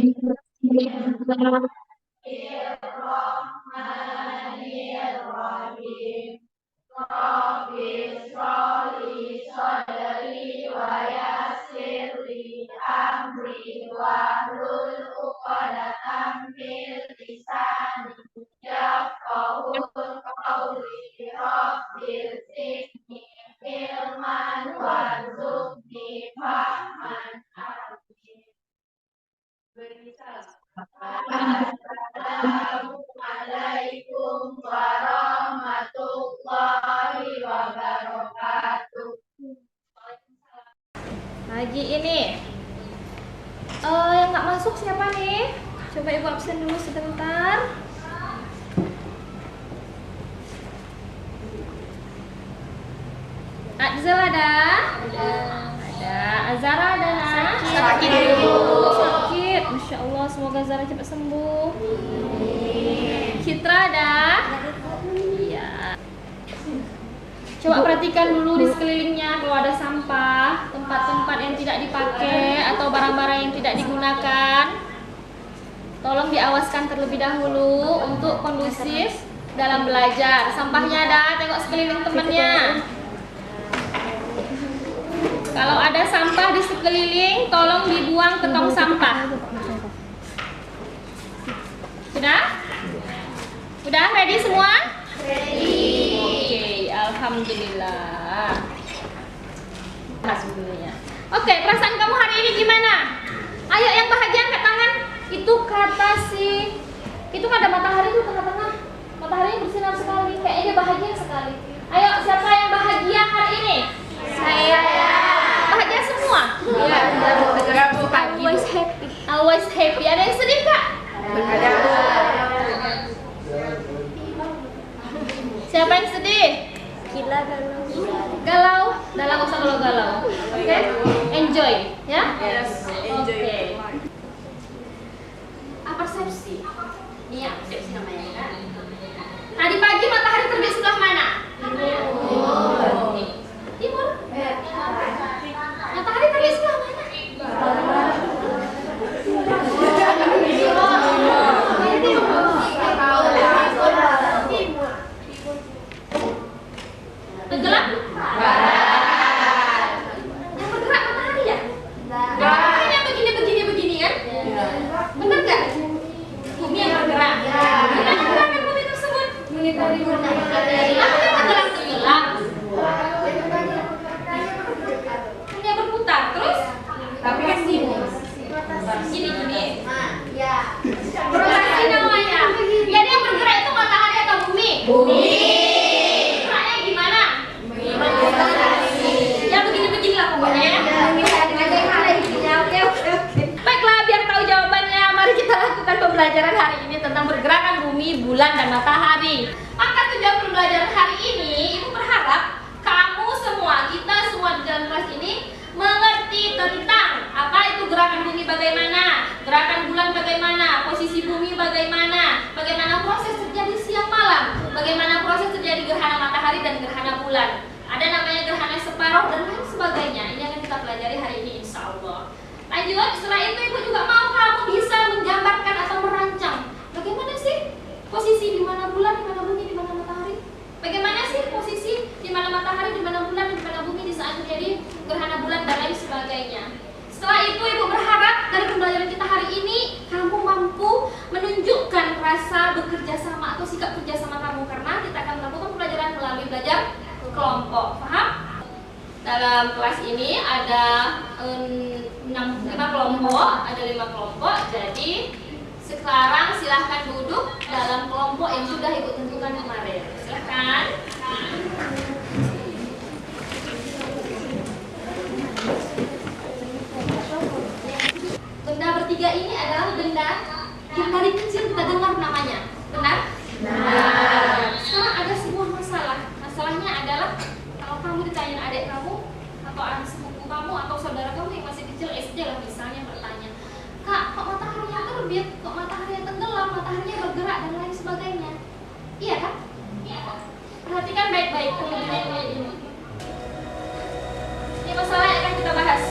Bismillahirrahmanirrahim. Rabbi shrah li sadri wa yassir li amri wahlul 'uqdatam min lisani yafqahu qawli. Rabbi zidni ilman warzuqni fahman. Assalamualaikum warahmatullahi wabarakatuh. Pagi ini yang nggak masuk siapa nih? Coba ibu absen dulu sebentar. Adzal ada? Ada. Azara ada? Sakit dulu. Sakit. Masya Allah, semoga Zara cepat sembuh. Citra ada? Iya. Coba perhatikan dulu di sekelilingnya kalau ada sampah, tempat-tempat yang tidak dipakai atau barang-barang yang tidak digunakan. Tolong diawaskan terlebih dahulu untuk kondusif dalam belajar. Sampahnya ada, tengok sekeliling temannya. Kalau ada sampah di sekeliling, tolong dibuang ke tong sampah. Sudah? Sudah ready semua? Ready. Oke, alhamdulillah. Oke, perasaan kamu hari ini gimana? Ayo yang bahagia angkat tangan. Itu kata si, itu kan ada matahari di tengah-tengah. Matahari bersinar sekali, kayaknya dia bahagia sekali. Ayo, siapa yang bahagia hari ini? Saya. Bahagia semua? Iya. Always happy. Always happy. Ada yang sedih kak? Ada. Siapa yang sedih? Gila galau. Galau? Galau, gak usah galau. Oke? Enjoy, ya? Yes, enjoy. Oke. Persepsi. Iya, persepsi namanya kan. Tadi pagi matahari terbit sebelah mana? Timur. Timur? Matahari terbit sebelah mana? Tenggelam? Barat. Yang bergerak matahari ya? Matahari yang begini kan? Benar gak? Bumi yang bergerak. Gimana gerakan bumi tersebut? Tenggelam. Hanya berputar terus? Tapi kan gini. Rotasi namanya. Jadi yang bergerak itu matahari atau bumi? Bumi. Geraknya gimana? Ya begini lah pokoknya ya. Baiklah, biar tahu jawabannya, mari kita lakukan pembelajaran hari ini tentang pergerakan bumi, bulan, dan matahari. Maka tujuan pembelajaran hari ini, Ibu berharap kamu semua, kita semua di dalam kelas ini mengerti tentang apa itu gerakan bumi bagaimana, gerakan bulan bagaimana, posisi bumi bagaimana, bagaimana proses terjadi siang malam, bagaimana proses terjadi gerhana matahari dan gerhana bulan. Ada namanya gerhana separuh dan lain sebagainya. Ini akan kita pelajari hari ini insya Allah. Lanjut, setelah itu Ibu juga mau kamu bisa menggambarkan atau merancang bagaimana sih posisi di mana bulan, di mana bumi, di mana matahari. Bagaimana sih posisi di mana matahari, di mana bulan, di mana bumi di saat terjadi gerhana bulan dan lain sebagainya. Setelah itu Ibu berharap dari pembelajaran kita hari ini kamu mampu menunjukkan rasa bekerja sama atau sikap kerja sama kamu, karena kita akan melakukan pembelajaran melalui belajar kelompok. Paham? Dalam kelas ini ada 5 kelompok. Jadi sekarang silahkan duduk dalam kelompok yang sudah Ibu tentukan kemarin. Silahkan. Benda bertiga ini adalah benda yang dari kecil kita dengar namanya. Benar? Benar. Sekarang ada sebuah masalah. Masalahnya adalah kalau kamu ditanyain adik kamu atau anak sepupu kamu atau saudara kamu yang masih kecil SD lah misalnya bertanya, Kak, kok mataharinya terbit, kok mataharinya tenggelam, mataharinya bergerak dan lain sebagainya. Iya kan? Iya. Perhatikan baik-baik ini. Ini masalah yang akan kita bahas.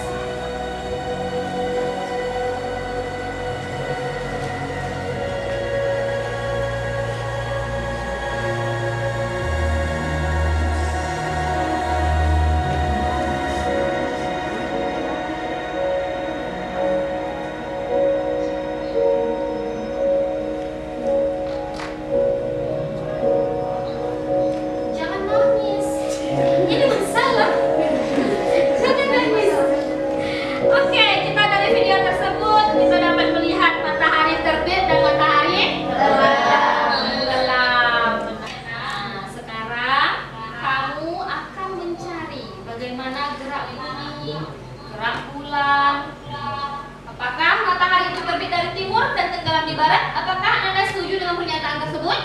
hal tersebut?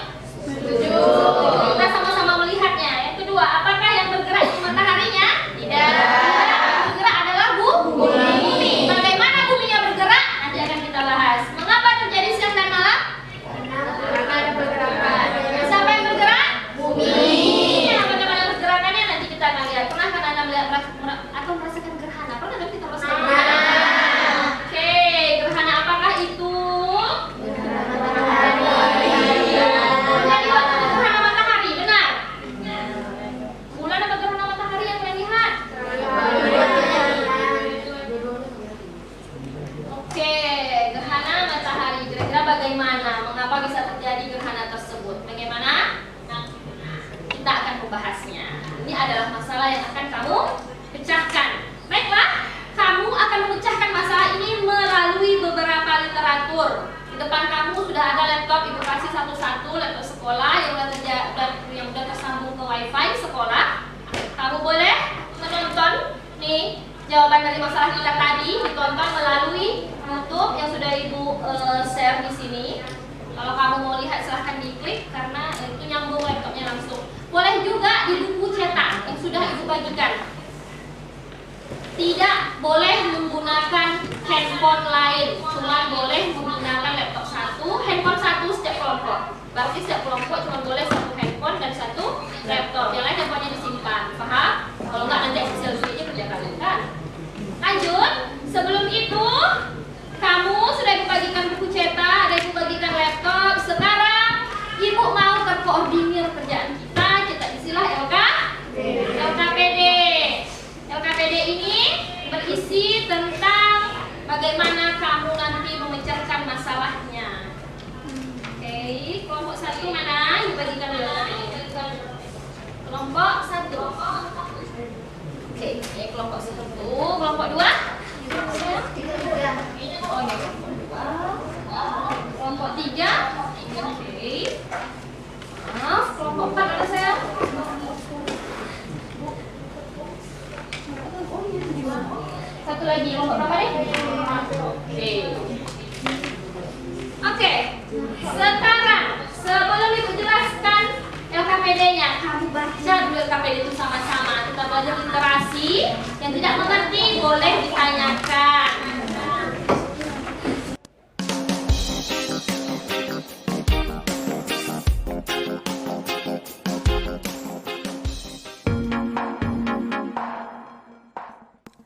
Setuju. Kita sama-sama melihatnya. Yang kedua, apakah yang bergerak itu mataharinya? Tidak. Yang bergerak adalah bumi. Bagaimana buminya bergerak? Nanti akan kita bahas. Mengapa terjadi siang dan malam? Karena ada pergerakan. Siapa yang bergerak? Bumi. Ya, bagaimana pergerakannya nanti kita akan lihat. Pernah kan Anda melihat atau merasakan gerhana? Pernah kan kita merasakan gerhana? Oke, gerhana apakah itu? Terjadi waktu gerhana matahari, benar? Bulan apa gerhana matahari yang kalian lihat? Oke, gerhana matahari. Kira-kira bagaimana? Mengapa bisa terjadi gerhana tersebut? Bagaimana? Nah, kita akan membahasnya. Ini adalah masalah yang akan kamu pecahkan. Baiklah, kamu akan memecahkan masalah ini melalui beberapa literatur. Di depan kamu sudah ada laptop, ibu kasih satu-satu laptop sekolah yang sudah tersambung ke wifi sekolah. Kamu boleh menonton nih jawaban dari masalah kita tadi, ditonton melalui YouTube yang sudah ibu share di sini. Kalau kamu mau lihat silahkan diklik karena itu nyambung laptopnya langsung. Boleh juga di buku cetak yang sudah ibu bagikan. Tidak boleh menggunakan handphone lain, cuma boleh menggunakan laptop satu, handphone satu setiap kelompok. Berarti setiap kelompok cuma boleh satu handphone dan satu laptop. Yang lain handphonenya disimpan, paham? Kalau nggak nanti hasil ujiannya kerja kalian kan? Lanjut, sebelum itu kamu sudah ibu bagikan buku cetak, ada ibu bagikan laptop. Sekarang ibu mau terkoordinir kerjaan kita istilah LKPD. LKPD ini berisi tentang bagaimana kamu nanti memecahkan masalahnya. Oke, kelompok satu mana? Ibu bagikan dulu. Kelompok satu. Oke, kelompok satu. Kelompok dua? Oh, ini kelompok dua. Kelompok tiga? Oke. Maaf, kelompok empat ada saya. Satu lagi, kelompok berapa nih? Oke. Sekarang sebelum ibu jelaskan LKPD-nya, kamu baca dulu LKPD itu sama-sama. Kita belajar literasi. Yang tidak mengerti boleh ditanyakan.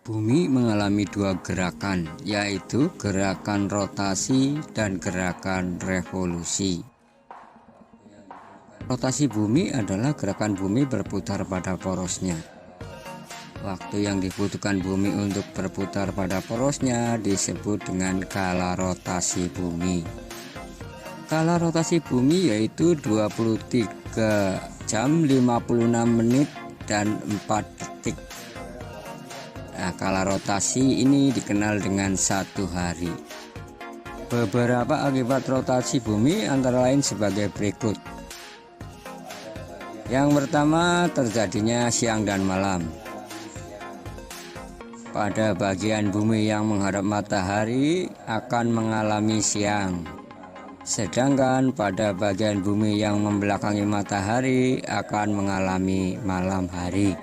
Bumi mengalami dua gerakan, yaitu gerakan rotasi dan gerakan revolusi. Rotasi bumi adalah gerakan bumi berputar pada porosnya. Waktu yang dibutuhkan bumi untuk berputar pada porosnya disebut dengan kala rotasi bumi. Kala rotasi bumi yaitu 23 jam 56 menit dan 4 detik. Nah, kala rotasi ini dikenal dengan 1 hari. Beberapa akibat rotasi bumi antara lain sebagai berikut. Yang pertama, terjadinya siang dan malam. Pada bagian bumi yang menghadap matahari akan mengalami siang. Sedangkan pada bagian bumi yang membelakangi matahari akan mengalami malam hari.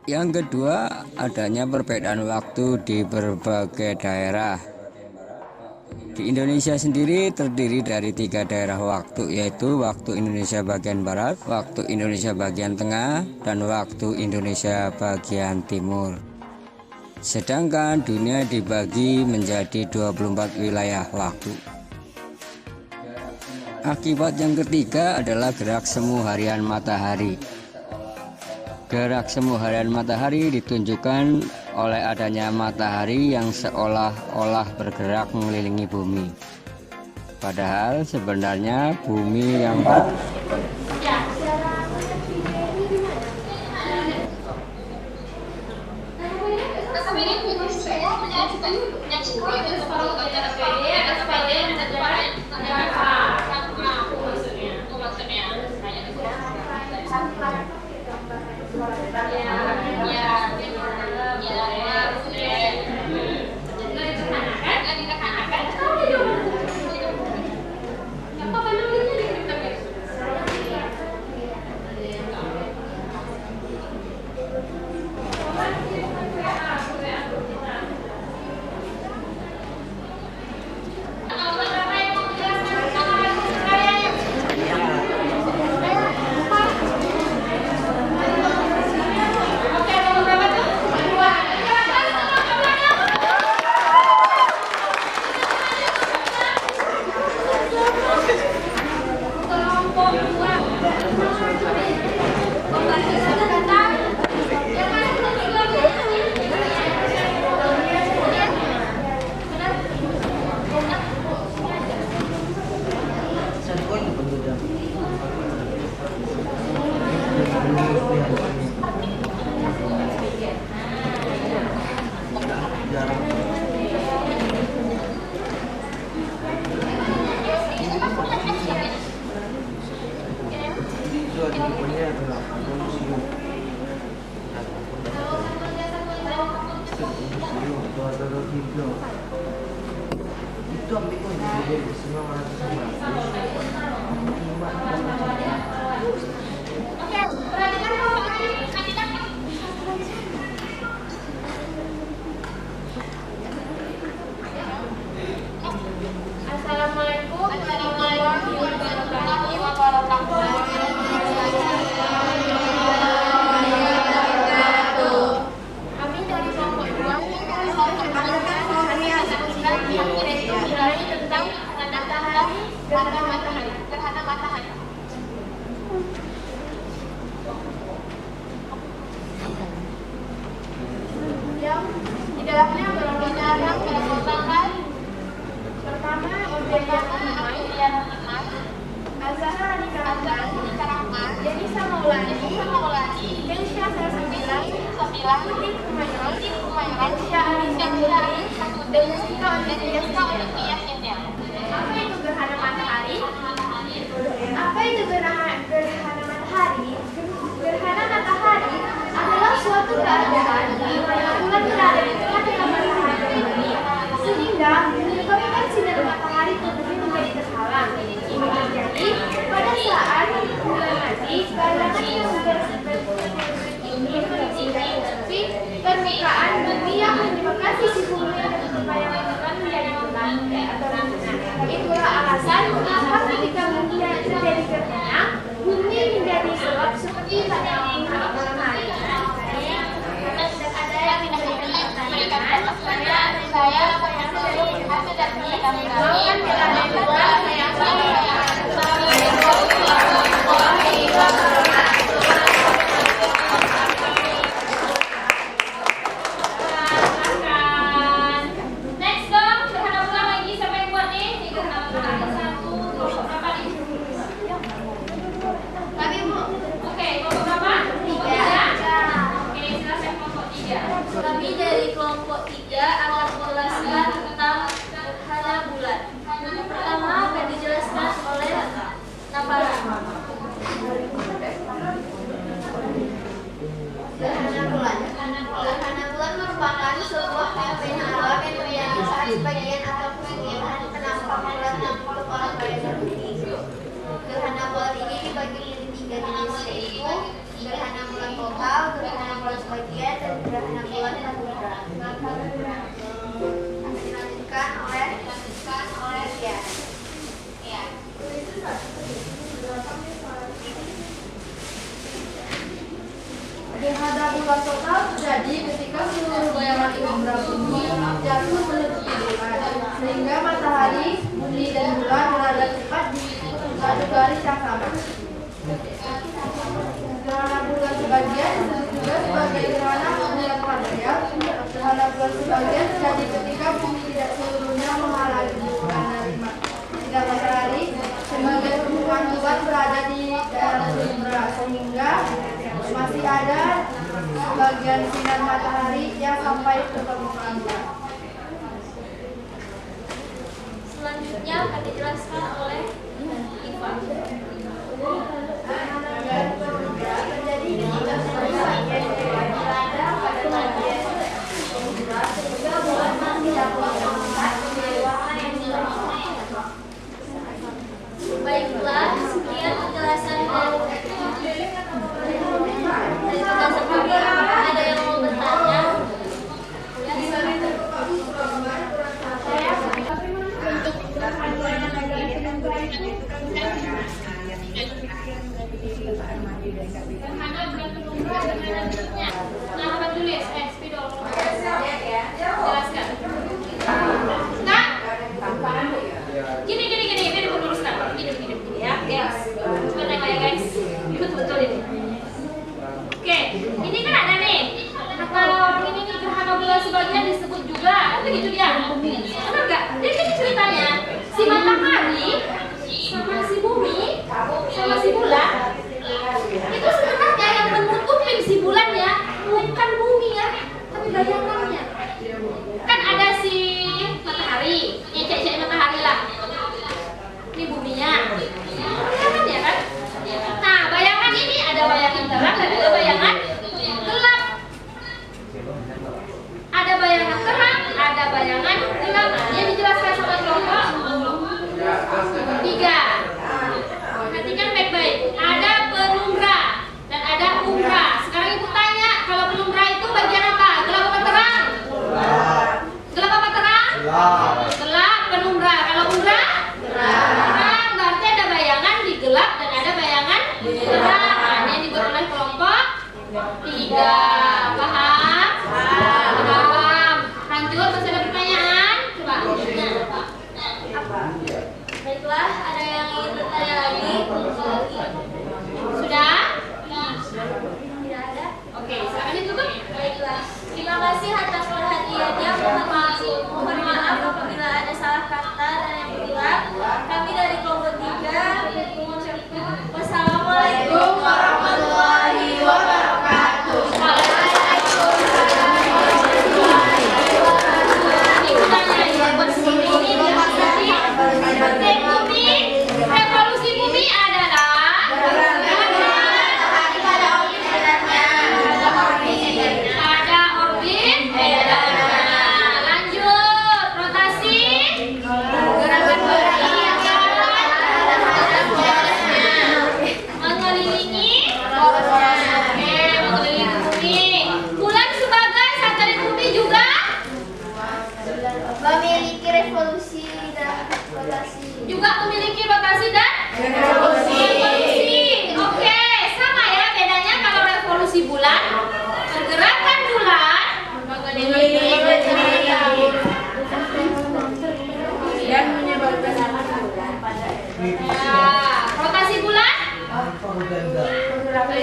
Yang kedua, adanya perbedaan waktu di berbagai daerah. Di Indonesia sendiri terdiri dari 3 daerah waktu, yaitu waktu Indonesia bagian barat, waktu Indonesia bagian tengah, dan waktu Indonesia bagian timur. Sedangkan dunia dibagi menjadi 24 wilayah waktu. Akibat yang ketiga adalah gerak semu harian matahari. Gerak semu harian matahari ditunjukkan oleh adanya matahari yang seolah-olah bergerak mengelilingi bumi. Padahal sebenarnya bumi yang Apa kelompok 2. Pembelajaran tentang yang mana kelompok itu ambil semua orang sama. Oke, perhatikan kelompok ini. Assalamualaikum warahmatullahi wabarakatuh. Kami dari kelompok 2 tentang gerhana matahari. Yang di dalamnya merupakan pertama Urbian Azhar Dikaramkan, Denisa Maulani, Kensya Salsabila, Putih Kumayan, Kensya Arisanduri, dan Jessica Olivia Sintia. Apa itu gerhana matahari? Apa itu gerhana matahari? Gerhana matahari adalah suatu keadaan di mana bulan berada di tengah-tengah matahari bumi, sehingga menyebabkan sinar matahari ke bumi menjadi terhalang. Ini terjadi pada saat bulan mati karena ini menutupi permukaan bumi yang menyebabkan sisi bumi yang yang menyebabkan menjadi bulan atau rembulan. Itulah alasan mengapa ketika bumi terjadi gerhana, bumi menjadi gelap seperti pada malam hari. Ada yang tidak pertanyaan, saya next dong, gerhana bulan lagi siapa yang buat nih? Ini gerhana bulan 1, 2, berapa nih? Kami mau. Oke, kelompok berapa? 3. Oke, silakan kelompok 3. Kami dari kelompok 3 akan menjelaskan tentang gerhana bulan. Pertama akan dijelaskan oleh Nabila. Gerhana bulan merupakan sebuah fenomena alam yang terjadi saat sebagian atau keseluruhan penampakan bulan tertutup oleh bayangan bumi. Gerhana bulan ini dibagi menjadi 3 jenis, yaitu gerhana bulan total, gerhana bulan sebagian, dan gerhana bulan samudra. Dilanjutkan oleh ya. Gerhana bulan total terjadi ketika seluruh bayangan indera bumi jatuh menutupi bulan, sehingga matahari, bumi, dan bulan berada tepat di satu garis yang sama. Gerhana bulan sebagian disebut juga sebagai gerhana bulan paralel. Gerhana bulan sebagian terjadi ketika bumi tidak seluruhnya menghalangi bulan dari sinar matahari. Sebagian permukaan bulan berada di daerah penumbra, sehingga masih ada sebagian sinar matahari yang sampai ke permukaan bulan. Selanjutnya akan dijelaskan oleh Iva. Terjadi ketika sebagian berada pada bagian penumbra, sehingga bulan masih dapat melihat warna yang cerah. Baiklah, sekian penjelasan dari tugas sebelumnya. Ada yang mau bertanya? Untuk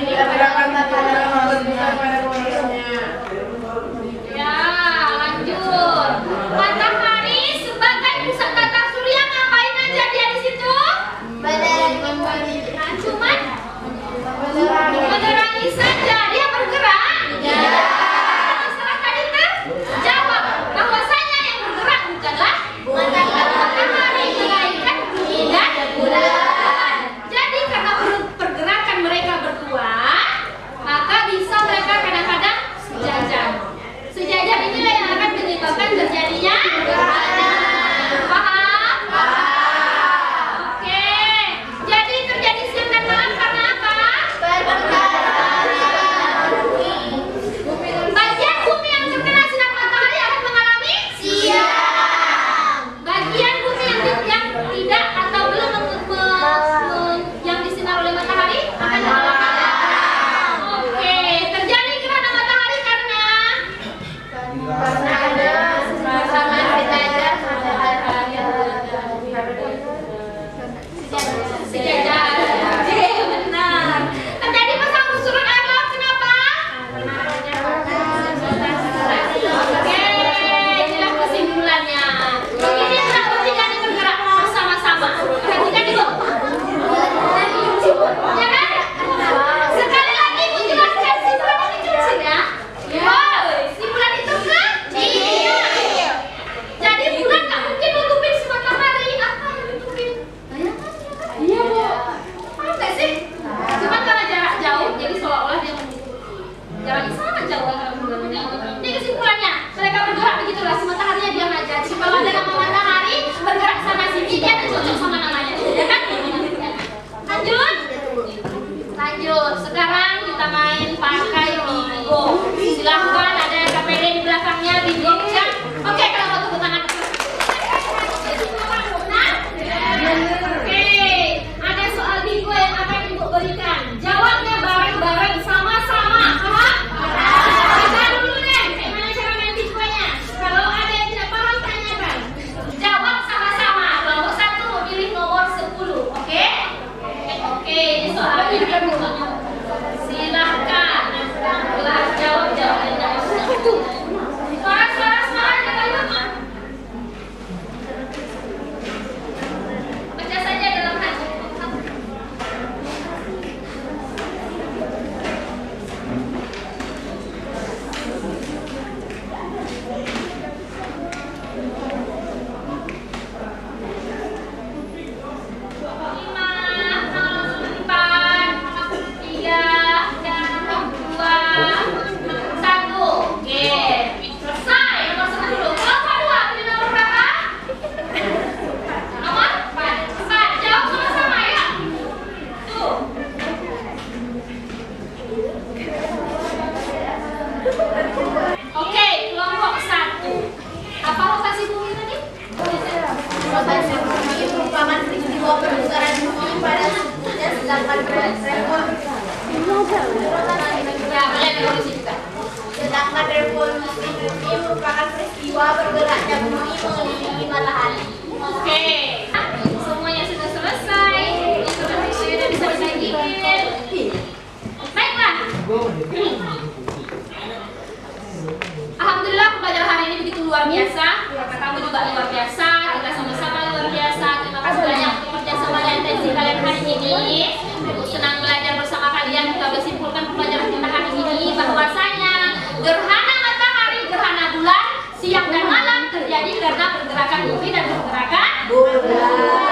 gerakan berputar pada porosnya. Ya, lanjut. Matahari sebagai pusat tata surya ngapain aja dia di situ? Cuman menerangi saja. Dia bergerak? Ya. Masyarakat itu jawab bahwasanya yang bergerak bukanlah matahari, melainkan bumi dan bulan. Jadi karena pergerakan mereka berdua, maka bisa mereka kadang-kadang sejajar. Sejajar inilah yang akan menyebabkan terjadinya gerhana. Paham? Oke. Jadi terjadi siang dan malam karena apa? Bagian bumi yang terkena sinar matahari akan mengalami siang. Bagian bumi yang tidak atau belum yang disinar oleh matahari akan mengalami malam. Oke, terjadi gerhana matahari karena ada pasangan sejajar sejajar. Benar. Terjadi pasang surut air laut kenapa? Oke, inilah kesimpulannya. Ini yang bertiga ini bergerak bersama-sama. Perhatikan dulu. Ya kan? Sekali lagi Ibu jelaskan simpulan ini kecil ya. Wow, simpulan itu kecil. Jadi bulan nggak mungkin nutupin si matahari. Apa yang nutupin? Iya Bu. Paham nggak sih? Cuma karena jarak jauh, jadi seolah-olah dia menutupi. Jaraknya sangat jauh antara bulan dan matahari. Ini kesimpulannya. Mereka bergerak begitulah. Si mataharinya diam aja. Jadi kalau ada nama matahari bergerak sana sini, dia ada cocok sama namanya. Ya kan? Lanjut. Lanjut. Sekarang kita main pakai bingo. Silahkan ada yang KPD di belakangnya bingo. Siap? Oke, kalau mau tepuk tangan. Nah, oke. Ada soal bingo yang akan Ibu berikan. Jawabnya bareng-bareng sama-sama. Paham? Kita dulu deh. Gimana cara main bingonya? Kalau ada yang tidak paham, tanyakan. Jawab sama-sama. Kelompok 1 pilih nomor 10. Oke? Oke, ini soal bingo. Silahkan. Jawab jawabannya. Suara-suara semangat kata Mama. Baca saja dalam hati. Lima, empat, tiga, dua, satu. Oke, selesai. Nomor 1 dulu. Kelompok 2 pilih nomor berapa? Nomor 4. Jawab sama-sama ya. Tuh. Oke, kelompok 1. Apa rotasi bumi tadi? rotasi bumi merupakan peristiwa perputaran bumi pada sukunya sedangkan revolusi bumi merupakan peristiwa bergeraknya bumi mengelilingi matahari. Oke, semuanya sudah selesai. Informasi sudah bisa disajikan. Baiklah. Alhamdulillah pembelajaran hari ini begitu luar biasa. Karena kamu juga luar biasa. Kita sama-sama luar biasa. Terima kasih banyak untuk kerjasama dan intensi kalian hari ini. Senang belajar bersama kalian. Kita bisa simpulkan pembelajaran kita hari ini bahwasanya gerhana matahari, gerhana bulan, siang dan malam terjadi karena pergerakan bumi dan pergerakan bulan.